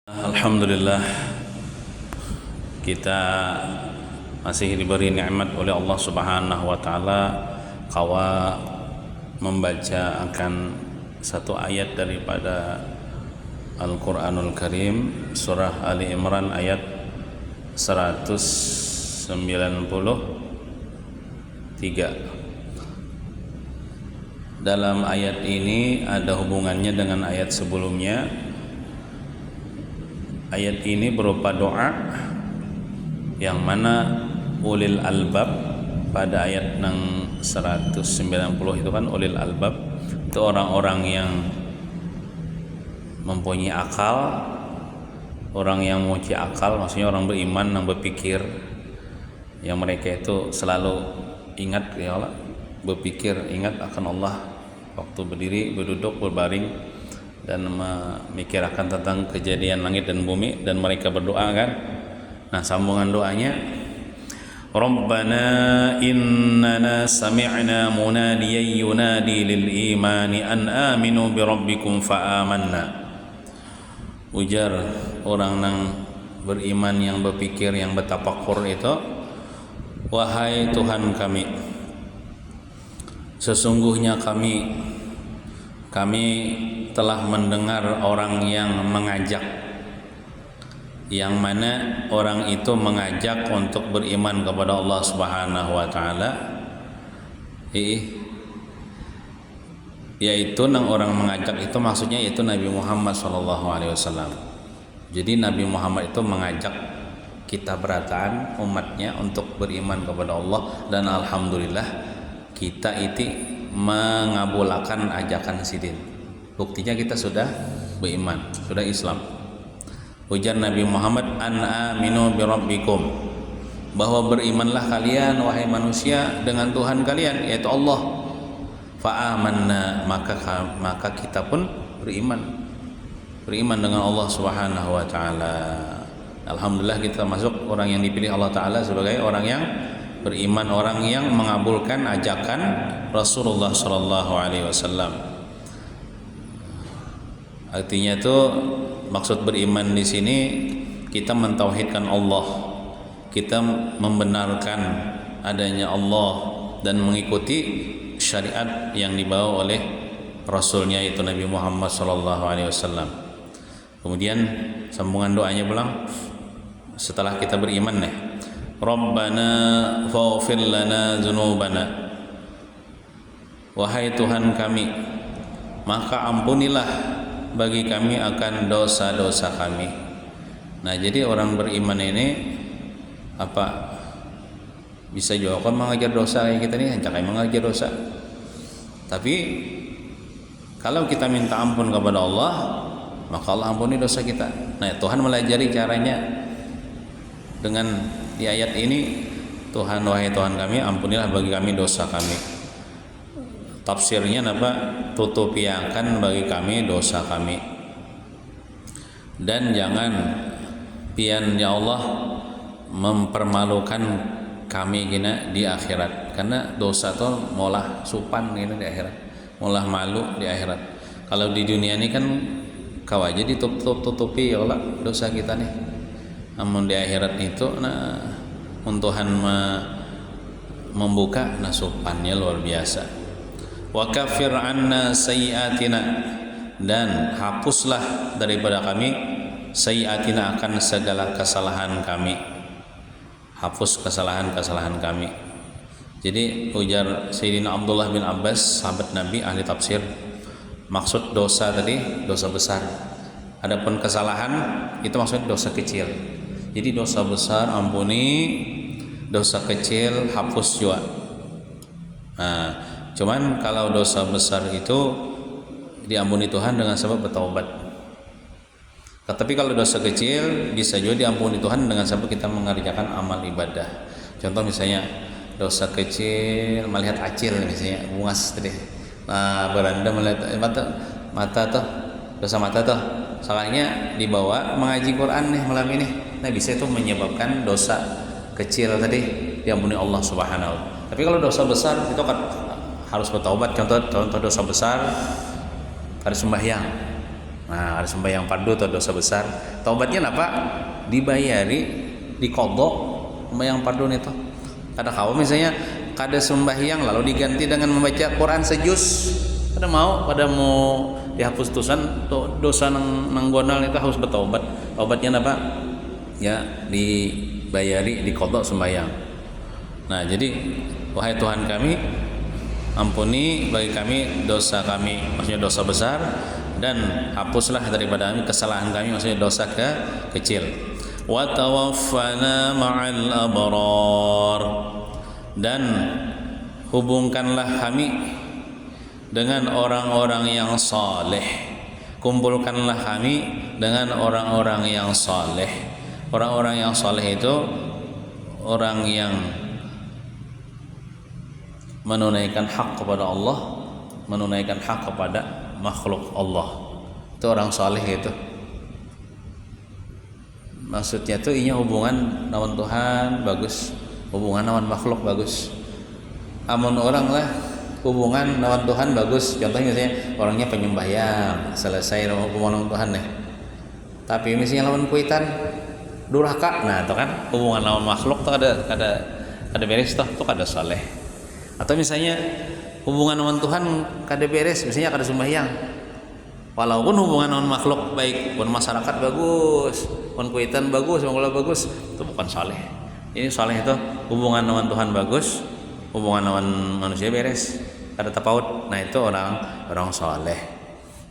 Alhamdulillah, kita masih diberi nikmat oleh Allah Subhanahu wa taala kawa membaca akan satu ayat daripada Al-Qur'anul Karim, surah Ali Imran ayat 193. Dalam ayat ini ada hubungannya dengan ayat sebelumnya. Ayat ini berupa doa yang mana ulil albab pada ayat yang 190 itu kan ulil albab itu orang-orang yang mempunyai akal, orang yang mempunyai akal maksudnya orang beriman yang berpikir, yang mereka itu selalu ingat ya Allah, berpikir ingat akan Allah waktu berdiri, berduduk, berbaring dan memikirkan tentang kejadian langit dan bumi, dan mereka berdoa kan. Nah, sambungan doanya, Rabbana innana sami'na munadiyan yunadi lil imani an aminu bi rabbikum fa amanna. Ujar orang yang beriman, yang berpikir, yang bertafakur itu, wahai Tuhan kami, sesungguhnya kami telah mendengar orang yang mengajak, yang mana orang itu mengajak untuk beriman kepada Allah Subhanahu wa taala, yaitu nang orang mengajak itu maksudnya yaitu Nabi Muhammad SAW. Jadi Nabi Muhammad itu mengajak kita berataan umatnya untuk beriman kepada Allah, dan alhamdulillah kita itu mengabulkan ajakan sidin. Buktinya kita sudah beriman, sudah Islam. Ujar Nabi Muhammad, an aminu bi rabbikum, bahwa berimanlah kalian wahai manusia dengan Tuhan kalian yaitu Allah. Fa amanna, maka kita pun beriman dengan Allah Subhanahu wa taala. Alhamdulillah kita masuk orang yang dipilih Allah taala sebagai orang yang beriman, orang yang mengabulkan ajakan Rasulullah sallallahu alaihi wasallam. Artinya itu maksud beriman di sini kita mentauhidkan Allah, kita membenarkan adanya Allah dan mengikuti syariat yang dibawa oleh Rasulnya yaitu Nabi Muhammad sallallahu alaihi wasallam. Kemudian sambungan doanya pulang setelah kita beriman nih. Rabbana faghfir lana dzunubana. Wahai Tuhan kami, maka ampunilah bagi kami akan dosa-dosa kami. Nah, jadi orang beriman ini apa bisa juga kan mengajar dosa kayak kita nih, jangan mengajar dosa. Tapi kalau kita minta ampun kepada Allah, maka Allah ampuni dosa kita. Nah, Tuhan melajari caranya dengan di ayat ini, Tuhan wahai Tuhan kami, ampunilah bagi kami dosa kami. Tafsirnya apa? Tutupi akan bagi kami dosa kami, dan jangan pian ya Allah mempermalukan kami gina di akhirat, karena dosa itu molah supan gini di akhirat, molah malu di akhirat. Kalau di dunia ini kan kau aja ditutupi ya Allah dosa kita nih, namun di akhirat itu nah Tuhan membuka nah supannya luar biasa. Wa kaffir anna sayyiatina, dan hapuslah daripada kami sayyiatina akan segala kesalahan kami, hapus kesalahan-kesalahan kami. Jadi ujar Sayyidina Abdullah bin Abbas, sahabat Nabi ahli tafsir, maksud dosa tadi dosa besar, adapun kesalahan itu maksudnya dosa kecil. Jadi dosa besar ampuni, dosa kecil hapus juga. Nah, cuman kalau dosa besar itu diampuni Tuhan dengan sebab bertaubat. Tapi kalau dosa kecil bisa juga diampuni Tuhan dengan sebab kita mengerjakan amal ibadah. Contoh misalnya dosa kecil melihat acil misalnya bungas tadi. Nah, beranda melihat mata tuh, dosa mata tuh. Soalnya dibawa mengaji Quran nih malam ini. Nah, bisa itu menyebabkan dosa kecil tadi diampuni Allah Subhanahu. Tapi kalau dosa besar itu kan harus bertaubat. Contoh dosa besar harus sembahyang. Nah, ada sembahyang fardu atau dosa besar, taubatnya apa? Dibayari, dikodok sembahyang fardu itu. Kada kau misalnya kada sembahyang lalu diganti dengan membaca Quran sejuz, pada mau dihapus dosa nang gonal itu harus bertaubat. Taubatnya apa? Ya dibayari, dikodok sembahyang. Nah, jadi wahai Tuhan kami, ampuni bagi kami dosa kami, maksudnya dosa besar, dan hapuslah daripada kami kesalahan kami, maksudnya dosa kecil. Wa tawaffana ma'al abrar, dan hubungkanlah kami dengan orang-orang yang saleh. Kumpulkanlah kami dengan orang-orang yang saleh. Orang-orang yang saleh itu orang yang menunaikan hak kepada Allah, menunaikan hak kepada makhluk Allah. Itu orang saleh itu. Maksudnya tuh inya hubungan lawan Tuhan bagus, hubungan lawan makhluk bagus. Amun orang lah hubungan lawan Tuhan bagus, contohnya misalnya orangnya penyembahyang, selesai hubungan lawan Tuhan nih. Tapi misalnya lawan kuitan durhaka, nah itu kan hubungan lawan makhluk tuh ada beres tuh kada saleh. Atau misalnya hubungan lawan Tuhan kada beres, misalnya kada sembahyang. Walaupun hubungan dengan makhluk baik, pun masyarakat bagus, pun kuitan bagus, mangkula bagus, itu bukan saleh. Ini saleh itu hubungan dengan Tuhan bagus, hubungan dengan manusia beres, ada tapaut. Nah itu orang saleh.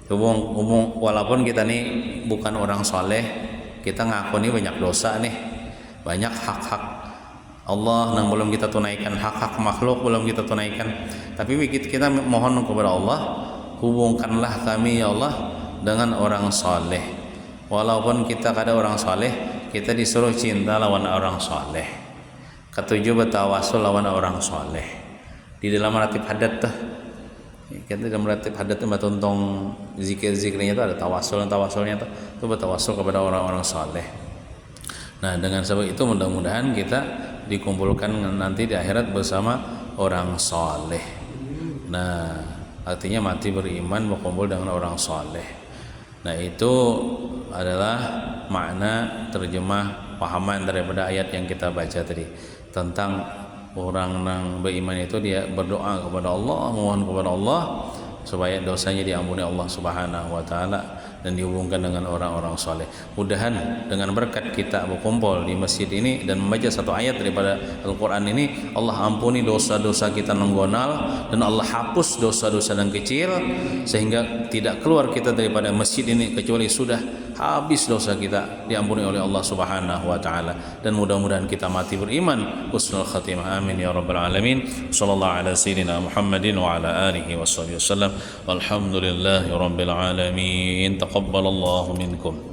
Walaupun kita nih bukan orang saleh, kita ngaku nih banyak dosa nih, banyak hak-hak Allah yang belum kita tunaikan, hak-hak makhluk belum kita tunaikan. Tapi kita mohon kepada Allah, hubungkanlah kami ya Allah dengan orang saleh. Walaupun kita kada orang saleh, kita disuruh cinta lawan orang saleh. Ketujuh bertawasul lawan orang saleh. Di dalam ratib hadat tuh, kita dalam ratib hadat itu batuntong zikir-zikirnya itu ada tawasulnya tuh, itu bertawasul kepada orang-orang saleh. Nah, dengan sebab itu mudah-mudahan kita dikumpulkan nanti di akhirat bersama orang saleh. Nah, artinya mati beriman berkumpul dengan orang saleh. Nah, itu adalah makna terjemah pahaman daripada ayat yang kita baca tadi, tentang orang yang beriman itu dia berdoa kepada Allah, mohon kepada Allah supaya dosanya diampuni Allah Subhanahu wa taala dan dihubungkan dengan orang-orang saleh. Mudahan dengan berkat kita berkumpul di masjid ini dan membaca satu ayat daripada Al-Qur'an ini, Allah ampuni dosa-dosa kita nonggonal dan Allah hapus dosa-dosa yang kecil, sehingga tidak keluar kita daripada masjid ini kecuali sudah habis dosa kita diampuni oleh Allah Subhanahu wa taala. Dan mudah-mudahan kita mati beriman, husnul khatimah, amin ya rabbal alamin. Sallallahu ala sayyidina Muhammadin wa ala alihi washabihi wasallam. Walhamdulillahi rabbil alamin. Taqabbalallahu minkum.